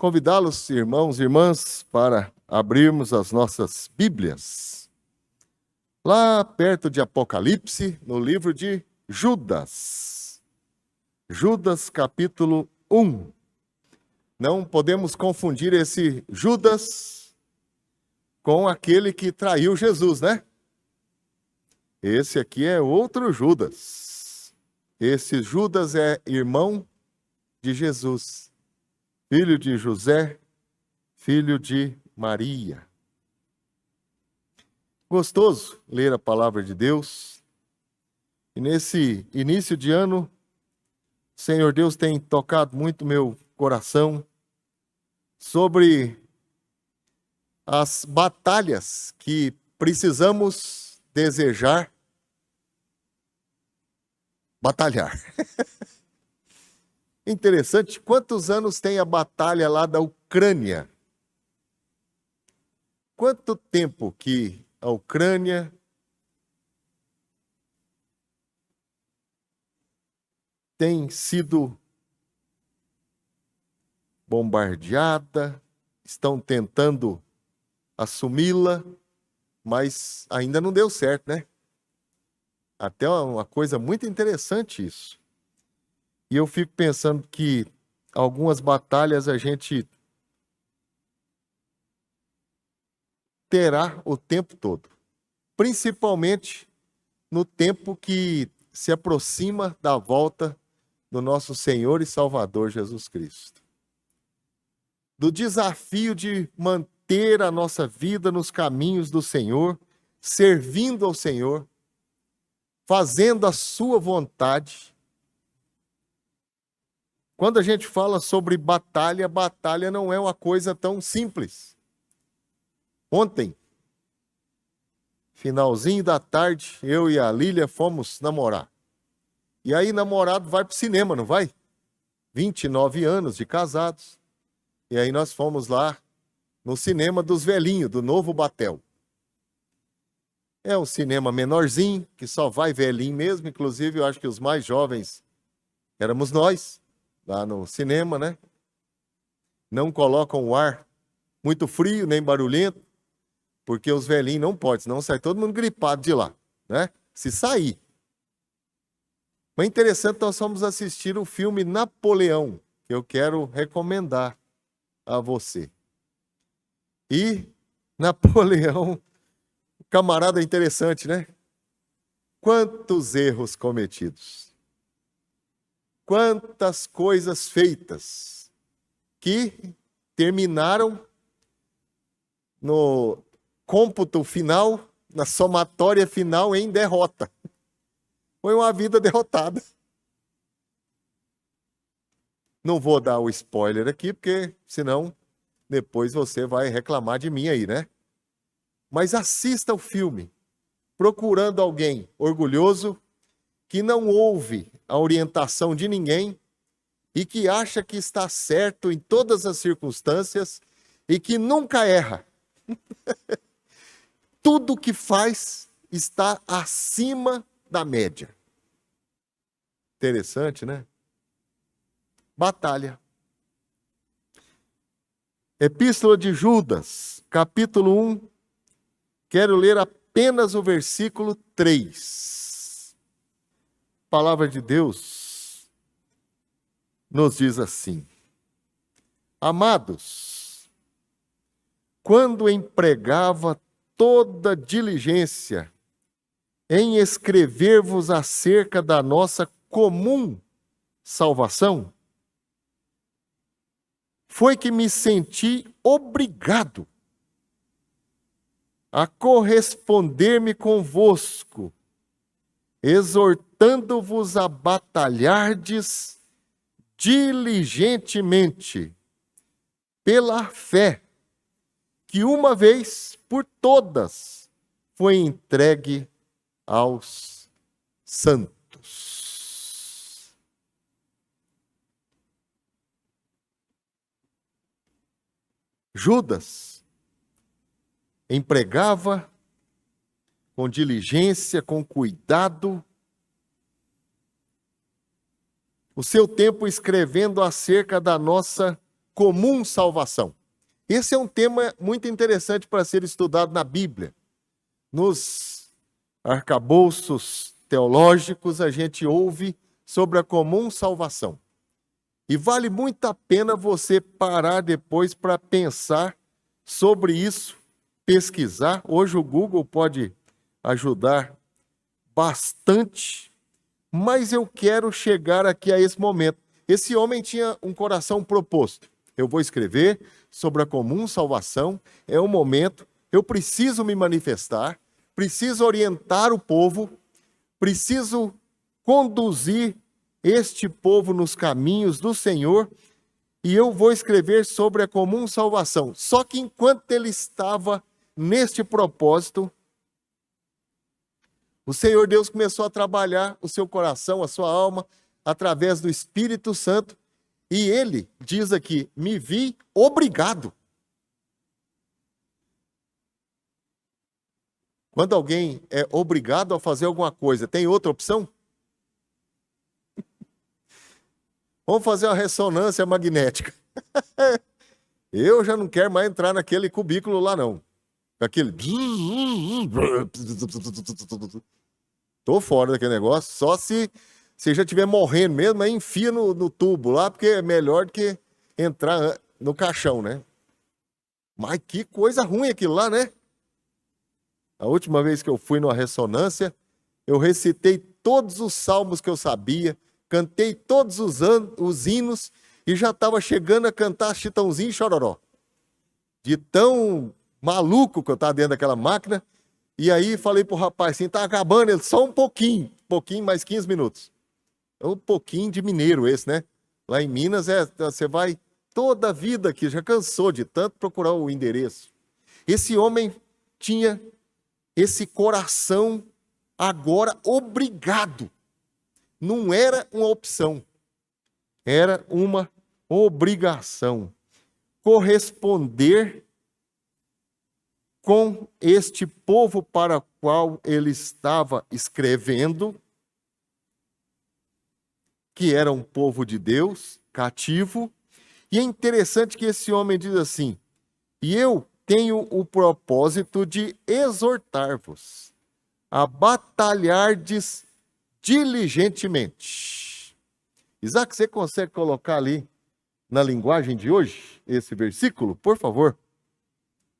Convidá-los, irmãos e irmãs, para abrirmos as nossas Bíblias. Lá perto de Apocalipse, no livro de Judas. Judas, capítulo 1. Não podemos confundir esse Judas com aquele que traiu Jesus, né? Esse aqui é outro Judas. Esse Judas é irmão de Jesus, filho de José, filho de Maria. Gostoso ler a palavra de Deus. E nesse início de ano, o Senhor Deus tem tocado muito meu coração sobre as batalhas que precisamos desejar batalhar. Interessante, quantos anos tem a batalha lá da Ucrânia? Quanto tempo que a Ucrânia tem sido bombardeada, estão tentando assumi-la, mas ainda não deu certo, né? Até uma coisa muito interessante isso. E eu fico pensando que algumas batalhas a gente terá o tempo todo. Principalmente no tempo que se aproxima da volta do nosso Senhor e Salvador Jesus Cristo. Do desafio de manter a nossa vida nos caminhos do Senhor, servindo ao Senhor, fazendo a sua vontade. Quando a gente fala sobre batalha, batalha não é uma coisa tão simples. Ontem, finalzinho da tarde, eu e a Lília fomos namorar. E aí namorado vai para o cinema, não vai? 29 anos de casados. E aí nós fomos lá no cinema dos velhinhos, do Novo Batel. É um cinema menorzinho, que só vai velhinho mesmo. Inclusive, eu acho que os mais jovens éramos nós, lá no cinema, né? Não colocam o ar muito frio, nem barulhento, porque os velhinhos não podem, senão sai todo mundo gripado de lá, né? Se sair. Mas interessante, nós fomos assistir o filme Napoleão, que eu quero recomendar a você. E Napoleão, camarada interessante, né? Quantos erros cometidos. Quantas coisas feitas que terminaram no cômputo final, na somatória final em derrota. Foi uma vida derrotada. Não vou dar o spoiler aqui, porque senão depois você vai reclamar de mim aí, né? Mas assista o filme, procurando alguém orgulhoso, que não ouve a orientação de ninguém e que acha que está certo em todas as circunstâncias e que nunca erra. Tudo que faz está acima da média. Interessante, né? Batalha. Epístola de Judas, capítulo 1. Quero ler apenas o versículo 3. A palavra de Deus nos diz assim: Amados, quando empregava toda diligência em escrever-vos acerca da nossa comum salvação, foi que me senti obrigado a corresponder-me convosco, exortando-vos a batalhardes diligentemente pela fé que uma vez por todas foi entregue aos santos. Judas empregava com diligência, com cuidado, o seu tempo escrevendo acerca da nossa comum salvação. Esse é um tema muito interessante para ser estudado na Bíblia. Nos arcabouços teológicos, a gente ouve sobre a comum salvação. E vale muito a pena você parar depois para pensar sobre isso, pesquisar. Hoje o Google pode ajudar bastante, mas eu quero chegar aqui a esse momento. Esse homem tinha um coração proposto. Eu vou escrever sobre a comum salvação, é um momento, eu preciso me manifestar, preciso orientar o povo, preciso conduzir este povo nos caminhos do Senhor, e eu vou escrever sobre a comum salvação. Só que enquanto ele estava neste propósito, o Senhor Deus começou a trabalhar o seu coração, a sua alma, através do Espírito Santo, e ele diz aqui, me vi obrigado. Quando alguém é obrigado a fazer alguma coisa, tem outra opção? Vamos fazer uma ressonância magnética. Eu já não quero mais entrar naquele cubículo lá, não. Aquele... Tô fora daquele negócio, só se você já estiver morrendo mesmo, aí enfia no tubo lá, porque é melhor do que entrar no caixão, né? Mas que coisa ruim aquilo lá, né? A última vez que eu fui numa ressonância, eu recitei todos os salmos que eu sabia, cantei todos os hinos e já estava chegando a cantar Chitãozinho e Chororó. De tão maluco que eu estava dentro daquela máquina. E aí falei pro rapaz assim, tá acabando, ele só um pouquinho, mais 15 minutos. É um pouquinho de mineiro esse, né? Lá em Minas, você vai toda a vida aqui, já cansou de tanto procurar o endereço. Esse homem tinha esse coração agora obrigado. Não era uma opção, era uma obrigação. Corresponder com este povo para o qual ele estava escrevendo, que era um povo de Deus, cativo. E é interessante que esse homem diz assim, e eu tenho o propósito de exortar-vos a batalhardes diligentemente. Isaac, você consegue colocar ali na linguagem de hoje esse versículo, por favor?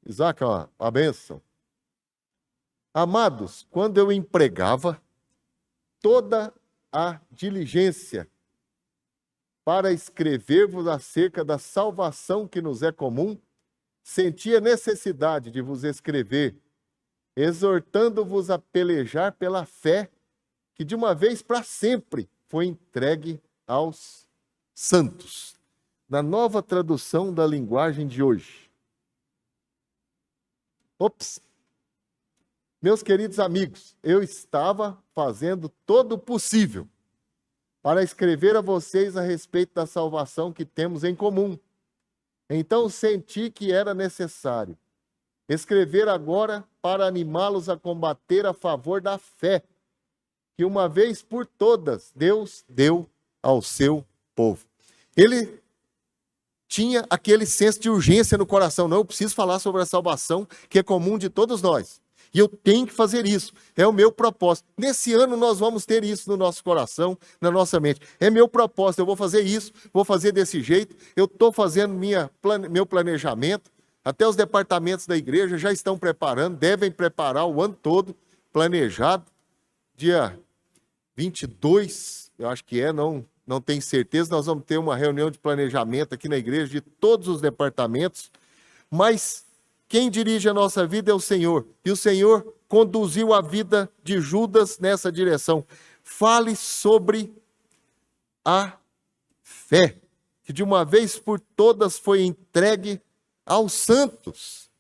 Isaac, ó, a bênção. Amados, quando eu empregava toda a diligência para escrever-vos acerca da salvação que nos é comum, senti a necessidade de vos escrever, exortando-vos a pelejar pela fé que de uma vez para sempre foi entregue aos santos. Na nova tradução da linguagem de hoje. Meus queridos amigos, eu estava fazendo todo o possível para escrever a vocês a respeito da salvação que temos em comum. Então senti que era necessário escrever agora para animá-los a combater a favor da fé, que uma vez por todas Deus deu ao seu povo. Ele tinha aquele senso de urgência no coração. Não, eu preciso falar sobre a salvação que é comum de todos nós. E eu tenho que fazer isso. É o meu propósito. Nesse ano nós vamos ter isso no nosso coração, na nossa mente. É meu propósito. Eu vou fazer isso, vou fazer desse jeito. Eu estou fazendo meu planejamento. Até os departamentos da igreja já estão preparando, devem preparar o ano todo, planejado. Dia 22, eu acho que não tenho certeza, nós vamos ter uma reunião de planejamento aqui na igreja de todos os departamentos, mas quem dirige a nossa vida é o Senhor, e o Senhor conduziu a vida de Judas nessa direção. Fale sobre a fé, que de uma vez por todas foi entregue aos santos,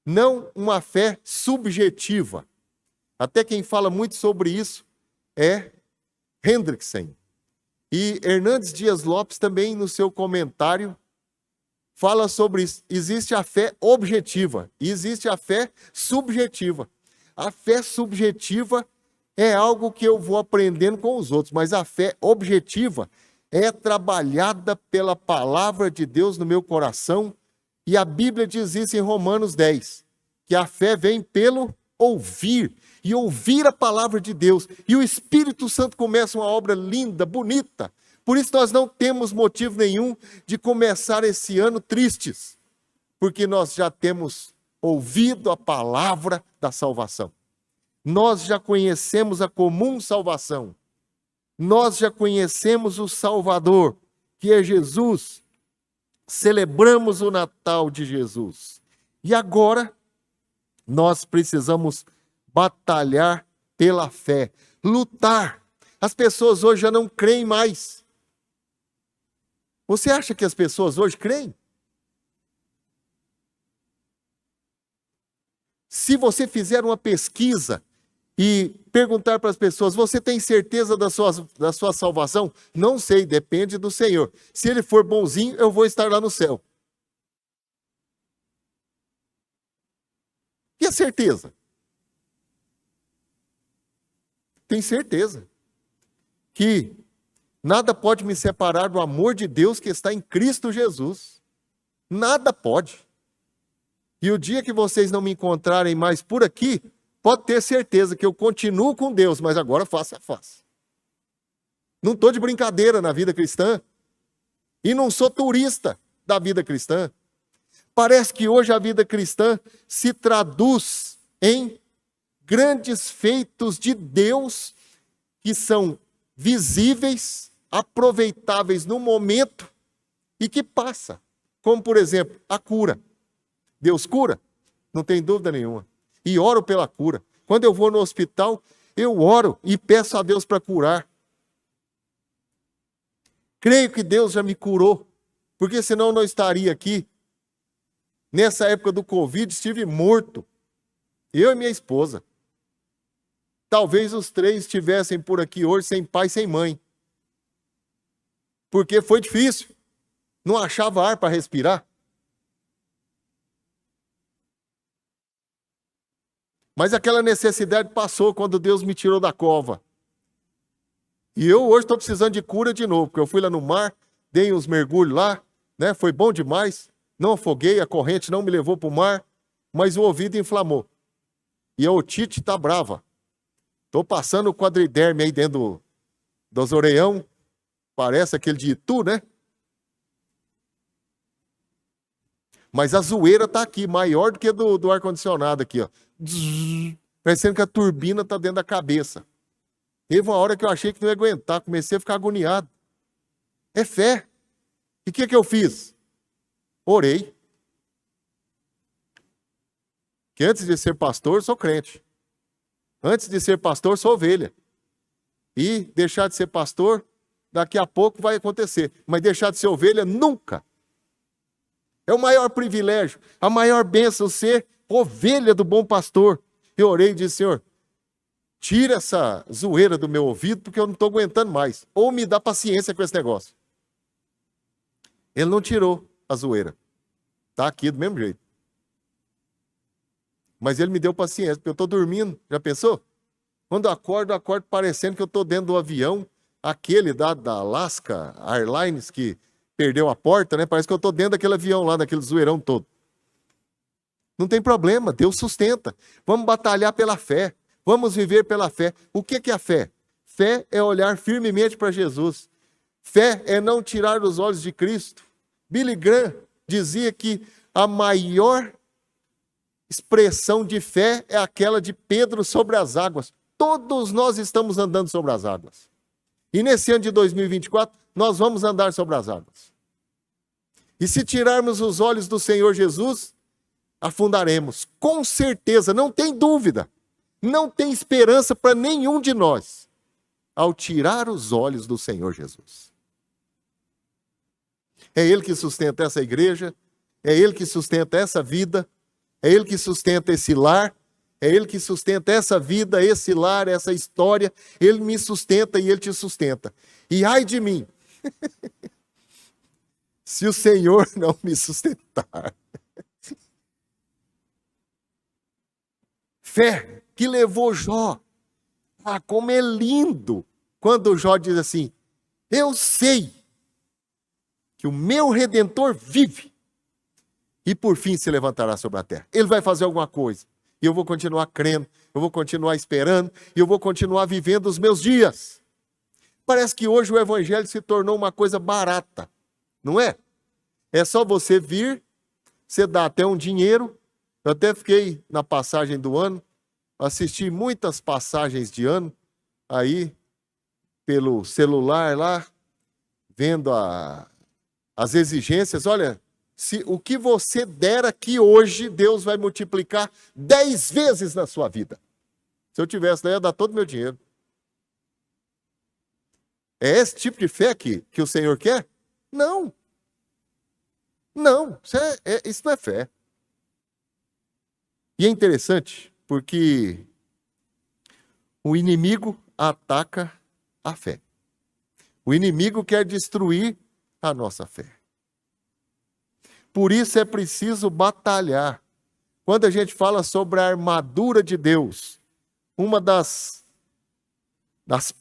não uma fé subjetiva. Até quem fala muito sobre isso é Hendrickson. E Hernandes Dias Lopes também, no seu comentário, fala sobre isso. Existe a fé objetiva e existe a fé subjetiva. A fé subjetiva é algo que eu vou aprendendo com os outros, mas a fé objetiva é trabalhada pela palavra de Deus no meu coração, e a Bíblia diz isso em Romanos 10, que a fé vem pelo ouvir, e ouvir a palavra de Deus, e o Espírito Santo começa uma obra linda, bonita. Por isso nós não temos motivo nenhum de começar esse ano tristes, porque nós já temos ouvido a palavra da salvação. Nós já conhecemos a comum salvação. Nós já conhecemos o Salvador, que é Jesus. Celebramos o Natal de Jesus. E agora, nós precisamos batalhar pela fé, lutar. As pessoas hoje já não creem mais. Você acha que as pessoas hoje creem? Se você fizer uma pesquisa e perguntar para as pessoas, você tem certeza da sua salvação? Não sei, depende do Senhor. Se ele for bonzinho, eu vou estar lá no céu. E a certeza? Tem certeza que nada pode me separar do amor de Deus que está em Cristo Jesus. Nada pode. E o dia que vocês não me encontrarem mais por aqui, pode ter certeza que eu continuo com Deus, mas agora face a face. Não estou de brincadeira na vida cristã. E não sou turista da vida cristã. Parece que hoje a vida cristã se traduz em grandes feitos de Deus que são visíveis, aproveitáveis no momento e que passa. Como, por exemplo, a cura. Deus cura? Não tem dúvida nenhuma. E oro pela cura. Quando eu vou no hospital, eu oro e peço a Deus para curar. Creio que Deus já me curou, porque senão eu não estaria aqui. Nessa época do Covid, estive morto. Eu e minha esposa. Talvez os três estivessem por aqui hoje sem pai, sem mãe. Porque foi difícil. Não achava ar para respirar. Mas aquela necessidade passou quando Deus me tirou da cova. E eu hoje estou precisando de cura de novo, porque eu fui lá no mar, dei uns mergulhos lá, né? Foi bom demais. Não afoguei, a corrente não me levou para o mar, mas o ouvido inflamou. E a otite está brava. Estou passando o quadriderme aí dentro dos orelhão. Parece aquele de Itu, né? Mas a zoeira está aqui, maior do que do ar-condicionado aqui, ó. Parecendo que a turbina está dentro da cabeça. Teve uma hora que eu achei que não ia aguentar, comecei a ficar agoniado. É fé. E o que eu fiz? Orei. Que antes de ser pastor, sou crente. Antes de ser pastor, sou ovelha. E deixar de ser pastor, daqui a pouco vai acontecer. Mas deixar de ser ovelha, nunca. É o maior privilégio, a maior bênção ser ovelha do bom pastor. Eu orei e disse, Senhor, tira essa zoeira do meu ouvido, porque eu não estou aguentando mais. Ou me dá paciência com esse negócio. Ele não tirou a zoeira. Está aqui do mesmo jeito. Mas ele me deu paciência, porque eu estou dormindo. Já pensou? Quando eu acordo parecendo que eu estou dentro do avião, aquele da Alaska Airlines, que perdeu a porta, né? Parece que eu estou dentro daquele avião lá, daquele zoeirão todo. Não tem problema, Deus sustenta. Vamos batalhar pela fé. Vamos viver pela fé. O que é a fé? Fé é olhar firmemente para Jesus. Fé é não tirar os olhos de Cristo. Billy Graham dizia que a maior expressão de fé é aquela de Pedro sobre as águas. Todos nós estamos andando sobre as águas. E nesse ano de 2024, nós vamos andar sobre as águas. E se tirarmos os olhos do Senhor Jesus, afundaremos. Com certeza, não tem dúvida. Não tem esperança para nenhum de nós ao tirar os olhos do Senhor Jesus. É Ele que sustenta essa igreja, é Ele que sustenta essa vida, é Ele que sustenta esse lar, é Ele que sustenta essa vida, esse lar, essa história. Ele me sustenta e Ele te sustenta. E ai de mim, se o Senhor não me sustentar. Fé que levou Jó. Ah, como é lindo quando Jó diz assim, eu sei que o meu Redentor vive e por fim se levantará sobre a terra. Ele vai fazer alguma coisa e eu vou continuar crendo, eu vou continuar esperando e eu vou continuar vivendo os meus dias. Parece que hoje o evangelho se tornou uma coisa barata, não é? É só você vir, você dá até um dinheiro. Eu até fiquei na passagem do ano, assisti muitas passagens de ano, aí pelo celular lá, vendo as exigências. Olha, se o que você der aqui hoje, Deus vai multiplicar 10 vezes na sua vida. Se eu tivesse, eu ia dar todo o meu dinheiro. É esse tipo de fé que o Senhor quer? Não. Não, isso não é fé. E é interessante porque o inimigo ataca a fé. O inimigo quer destruir a nossa fé. Por isso é preciso batalhar. Quando a gente fala sobre a armadura de Deus, uma das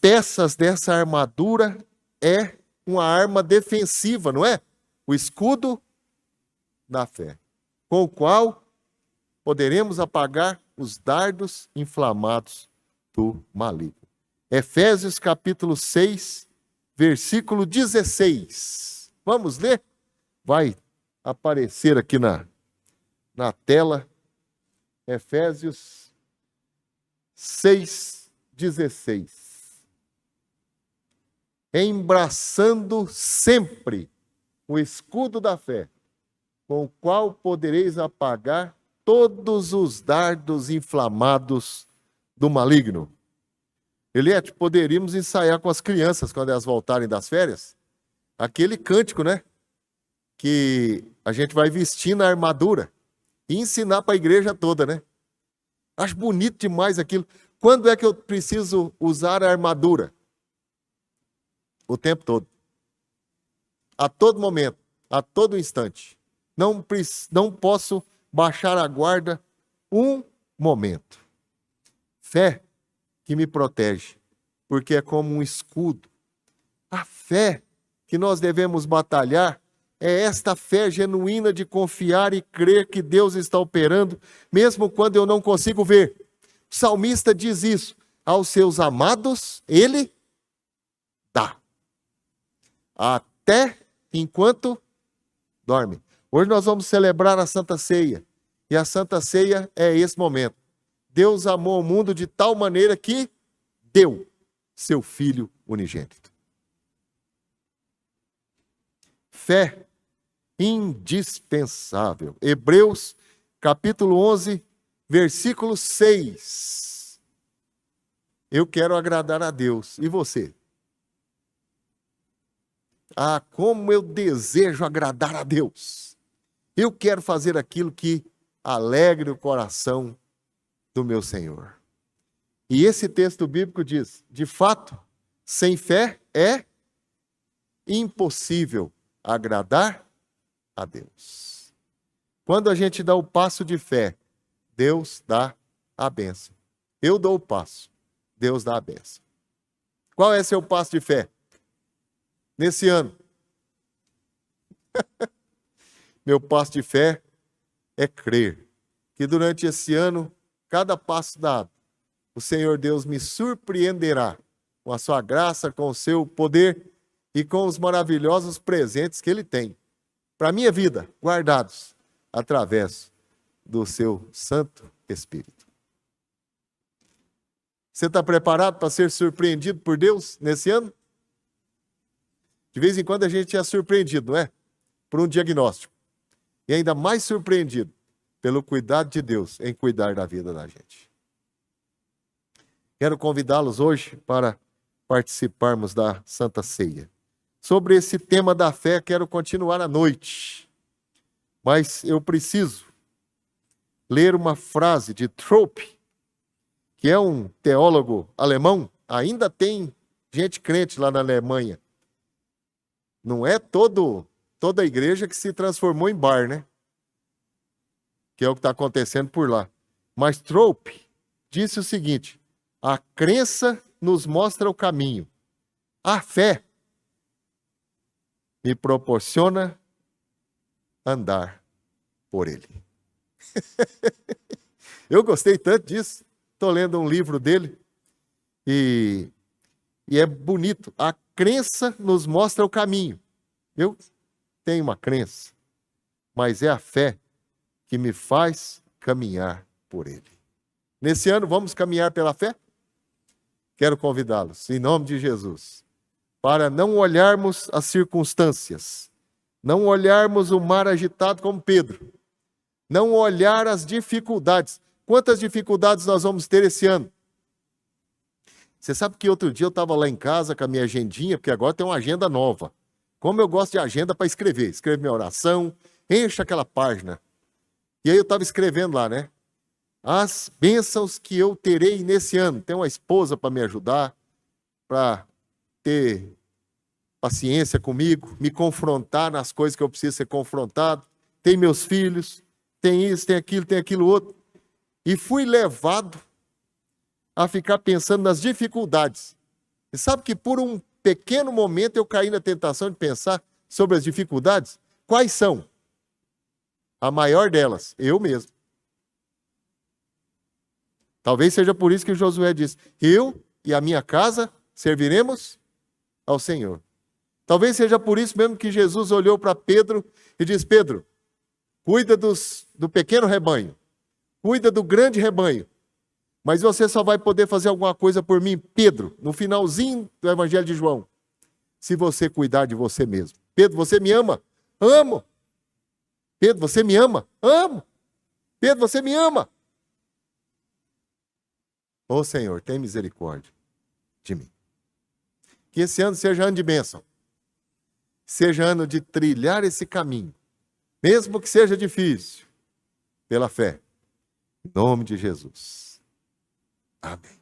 peças dessa armadura é uma arma defensiva, não é? O escudo da fé, com o qual poderemos apagar os dardos inflamados do maligno. Efésios capítulo 6, versículo 16. Vamos ler? Vai aparecer aqui na tela. Efésios 6, 16. Embraçando sempre o escudo da fé, com o qual podereis apagar todos os dardos inflamados do maligno. Eliette, poderíamos ensaiar com as crianças, quando elas voltarem das férias, aquele cântico, né? Que a gente vai vestir na armadura e ensinar para a igreja toda, né? Acho bonito demais aquilo. Quando é que eu preciso usar a armadura? O tempo todo. A todo momento, a todo instante. Não posso baixar a guarda um momento. Fé que me protege, porque é como um escudo. A fé que nós devemos batalhar é esta fé genuína de confiar e crer que Deus está operando, mesmo quando eu não consigo ver. O salmista diz isso: aos seus amados, ele dá. Até enquanto dorme. Hoje nós vamos celebrar a Santa Ceia. E a Santa Ceia é esse momento. Deus amou o mundo de tal maneira que deu seu Filho unigênito. Fé indispensável. Hebreus, capítulo 11, versículo 6. Eu quero agradar a Deus. E você? Ah, como eu desejo agradar a Deus. Eu quero fazer aquilo que alegre o coração do meu Senhor. E esse texto bíblico diz: de fato, sem fé é impossível agradar a Deus. Quando a gente dá o passo de fé, Deus dá a bênção. Eu dou o passo, Deus dá a bênção. Qual é seu passo de fé nesse ano? Meu passo de fé é crer que durante esse ano, cada passo dado, o Senhor Deus me surpreenderá com a sua graça, com o seu poder e com os maravilhosos presentes que Ele tem para a minha vida, guardados através do seu Santo Espírito. Você está preparado para ser surpreendido por Deus nesse ano? De vez em quando a gente é surpreendido, não é? Por um diagnóstico. E ainda mais surpreendido pelo cuidado de Deus em cuidar da vida da gente. Quero convidá-los hoje para participarmos da Santa Ceia. Sobre esse tema da fé, quero continuar à noite. Mas eu preciso ler uma frase de Trope, que é um teólogo alemão. Ainda tem gente crente lá na Alemanha. Não é toda a igreja que se transformou em bar, né? Que é o que está acontecendo por lá. Mas Trope disse o seguinte: a crença nos mostra o caminho. A fé me proporciona andar por ele. Eu gostei tanto disso. Estou lendo um livro dele e é bonito. A crença nos mostra o caminho. Eu tenho uma crença, mas é a fé que me faz caminhar por ele. Nesse ano, vamos caminhar pela fé? Quero convidá-los, em nome de Jesus, para não olharmos as circunstâncias, não olharmos o mar agitado como Pedro, não olhar as dificuldades. Quantas dificuldades nós vamos ter esse ano? Você sabe que outro dia eu estava lá em casa com a minha agendinha, porque agora tem uma agenda nova. Como eu gosto de agenda para escrever. Escrevo minha oração, encho aquela página. E aí eu estava escrevendo lá, né? As bênçãos que eu terei nesse ano. Tem uma esposa para me ajudar, para ter paciência comigo, me confrontar nas coisas que eu preciso ser confrontado. Tem meus filhos, tem isso, tem aquilo outro. E fui levado a ficar pensando nas dificuldades. E sabe que por um pequeno momento eu caí na tentação de pensar sobre as dificuldades? Quais são? A maior delas, eu mesmo. Talvez seja por isso que Josué diz: eu e a minha casa serviremos ao Senhor. Talvez seja por isso mesmo que Jesus olhou para Pedro e diz: Pedro, cuida do pequeno rebanho, cuida do grande rebanho, mas você só vai poder fazer alguma coisa por mim, Pedro, no finalzinho do Evangelho de João, se você cuidar de você mesmo. Pedro, você me ama? Amo. Pedro, você me ama? Amo. Pedro, você me ama? Ô Senhor, tem misericórdia de mim. Que esse ano seja ano de bênção. Seja ano de trilhar esse caminho, mesmo que seja difícil, pela fé. Em nome de Jesus. Amém.